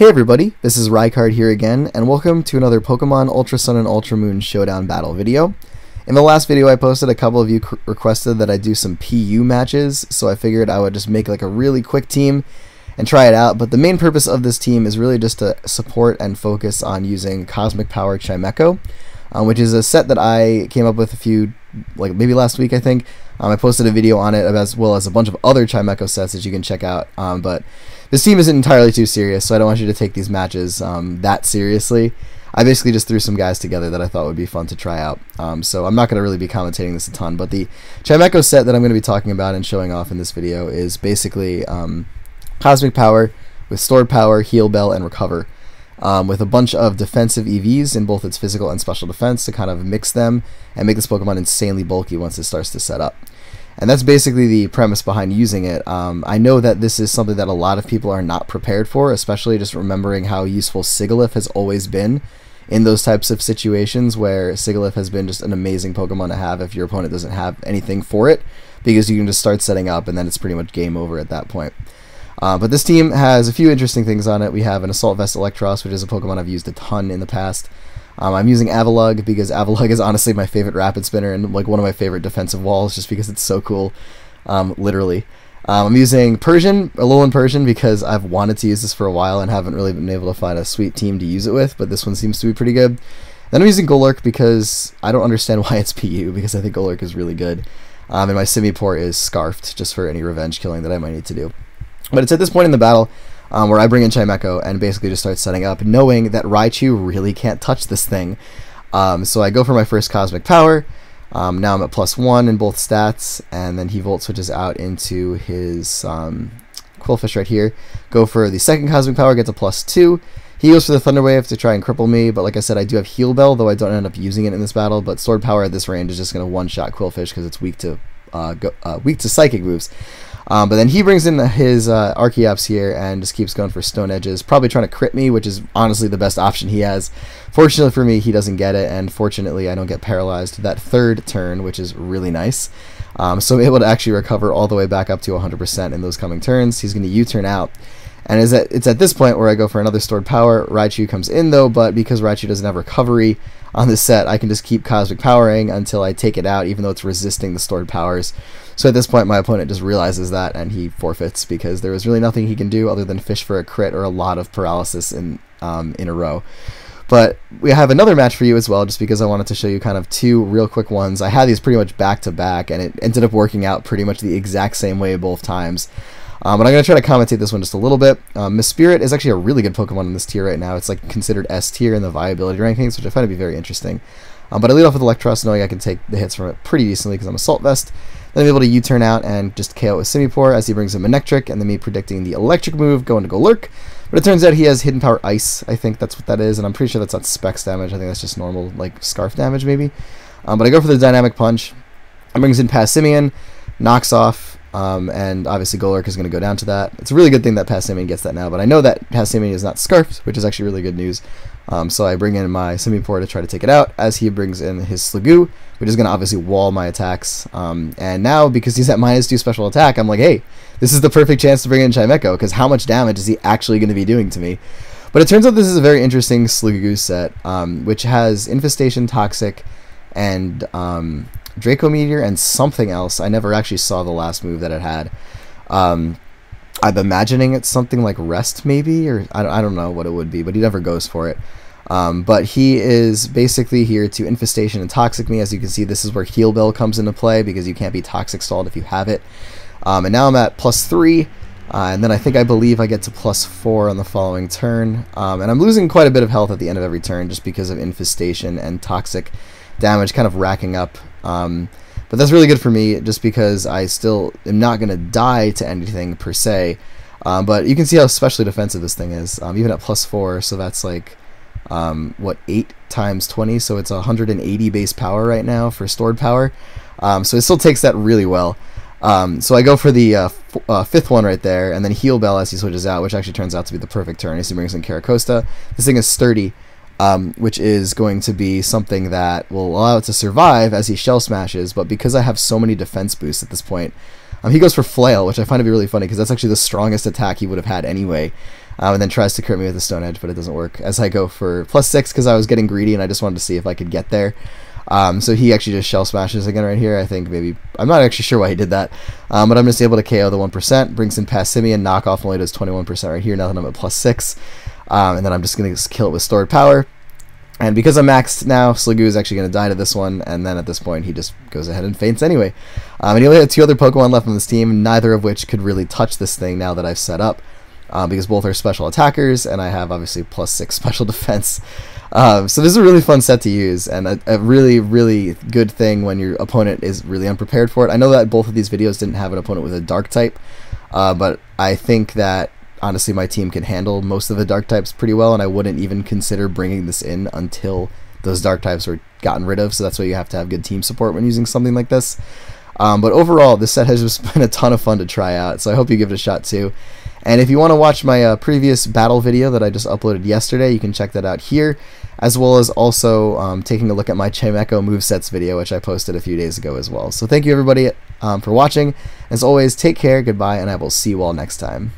Hey everybody, this is Rycard here again, and welcome to another Pokemon Ultra Sun and Ultra Moon Showdown battle video. In the last video I posted, a couple of you requested that I do some PU matches, so I figured I would just make like a really quick team and try it out, but the main purpose of this team is really just to support and focus on using Cosmic Power Chimecho, which is a set that I came up with maybe last week I think. I posted a video on it as well as a bunch of other Chimecho sets that you can check out, but this team isn't entirely too serious, so I don't want you to take these matches that seriously. I basically just threw some guys together that I thought would be fun to try out, so I'm not going to really be commentating this a ton, but the Chimecho set that I'm going to be talking about and showing off in this video is basically Cosmic Power with Stored Power, Heal Bell, and Recover, with a bunch of defensive EVs in both its physical and special defense to kind of mix them and make this Pokemon insanely bulky once it starts to set up. And that's basically the premise behind using it. I know that this is something that a lot of people are not prepared for, especially just remembering how useful Sigilyph has always been in those types of situations where Sigilyph has been just an amazing Pokemon to have if your opponent doesn't have anything for it, because you can just start setting up and then it's pretty much game over at that point. But this team has a few interesting things on it. We have an Assault Vest Electros, which is a Pokemon I've used a ton in the past. I'm using Avalugg because Avalugg is honestly my favorite Rapid Spinner and like one of my favorite defensive walls just because it's so cool, literally. I'm using Persian, Alolan Persian, because I've wanted to use this for a while and haven't really been able to find a sweet team to use it with, but this one seems to be pretty good. Then I'm using Golurk because I don't understand why it's PU, because I think Golurk is really good. And my Simipour is Scarfed, just for any revenge killing that I might need to do. But it's at this point in the battle where I bring in Chimecho and basically just start setting up, knowing that Raichu really can't touch this thing. So I go for my first Cosmic Power. Now I'm at +1 in both stats, and then he Volt switches out into his Quillfish right here. Go for the second Cosmic Power, gets a +2. He goes for the Thunder Wave to try and cripple me, but like I said, I do have Heal Bell, though I don't end up using it in this battle, but Stored Power at this range is just going to one-shot Quillfish because it's weak to Psychic moves. But then he brings in his Archeops here and just keeps going for Stone Edges, probably trying to crit me, which is honestly the best option he has. Fortunately for me, he doesn't get it, and fortunately I don't get paralyzed that third turn, which is really nice. So I'm able to actually recover all the way back up to 100% in those coming turns. He's going to U-turn out. And it's at this point where I go for another Stored Power. Raichu comes in though, but because Raichu doesn't have recovery on this set, I can just keep Cosmic Powering until I take it out, even though it's resisting the Stored Powers. So at this point my opponent just realizes that and he forfeits, because there was really nothing he can do other than fish for a crit or a lot of paralysis in a row. But we have another match for you as well, just because I wanted to show you kind of two real quick ones. I had these pretty much back to back, and it ended up working out pretty much the exact same way both times. But I'm going to try to commentate this one just a little bit. Miss Spirit is actually a really good Pokemon in this tier right now. It's like considered S tier in the viability rankings, which I find to be very interesting. But I lead off with Electros, knowing I can take the hits from it pretty decently because I'm Assault Vest. Then I'm able to U-turn out and just KO with Simipour as he brings in Manectric, and then me predicting the electric move going to Golurk. But it turns out he has Hidden Power Ice. I think that's what that is, and I'm pretty sure that's not Specs damage. I think that's just normal, like, Scarf damage maybe. But I go for the Dynamic Punch. It brings in Passimian, knocks off, and obviously Golurk is going to go down to that. It's a really good thing that Passimian gets that now, but I know that Passimian is not Scarfed, which is actually really good news. So I bring in my Simipour to try to take it out, as he brings in his Sliggoo, which is going to obviously wall my attacks. And now, because he's at -2 special attack, I'm like, hey, this is the perfect chance to bring in Chimecho, because how much damage is he actually going to be doing to me? But it turns out this is a very interesting Sliggoo set, which has Infestation, Toxic, and Draco Meteor, and something else. I never actually saw the last move that it had. I'm imagining it's something like Rest maybe, or I don't know what it would be, but he never goes for it. But he is basically here to Infestation and Toxic me. As you can see, this is where Heal Bell comes into play, because you can't be Toxic stalled if you have it. And now I'm at +3, and then I believe I get to +4 on the following turn. And I'm losing quite a bit of health at the end of every turn just because of Infestation and Toxic damage kind of racking up. But that's really good for me, just because I still am not going to die to anything per se. But you can see how especially defensive this thing is, even at +4, so that's like, what, 8 times 20, so it's 180 base power right now for Stored Power. So it still takes that really well. So I go for the fifth one right there, and then Heal Bell as he switches out, which actually turns out to be the perfect turn as he brings in Caracosta. This thing is sturdy, which is going to be something that will allow it to survive as he Shell Smashes, but because I have so many defense boosts at this point, he goes for Flail, which I find to be really funny because that's actually the strongest attack he would have had anyway. and then tries to crit me with the Stone Edge, but it doesn't work, as I go for +6 because I was getting greedy and I just wanted to see if I could get there. So he actually just Shell Smashes again right here. I think maybe, I'm not actually sure why he did that, but I'm just able to KO the 1%, brings in past Simeon, knockoff only does 21% right here, now that I'm at +6, and then I'm just going to kill it with Stored Power. And because I'm maxed now, Sligoo is actually going to die to this one, and then at this point he just goes ahead and faints anyway. And he only had 2 other Pokemon left on this team, neither of which could really touch this thing now that I've set up, because both are special attackers, and I have obviously +6 special defense. So this is a really fun set to use, and a really, really good thing when your opponent is really unprepared for it. I know that both of these videos didn't have an opponent with a Dark type, but I think that honestly my team can handle most of the Dark types pretty well, and I wouldn't even consider bringing this in until those Dark types were gotten rid of, so that's why you have to have good team support when using something like this. But overall, this set has just been a ton of fun to try out, so I hope you give it a shot too. And if you want to watch my previous battle video that I just uploaded yesterday, you can check that out here, as well as also taking a look at my Chimecho movesets video, which I posted a few days ago as well. So thank you everybody for watching. As always, take care, goodbye, and I will see you all next time.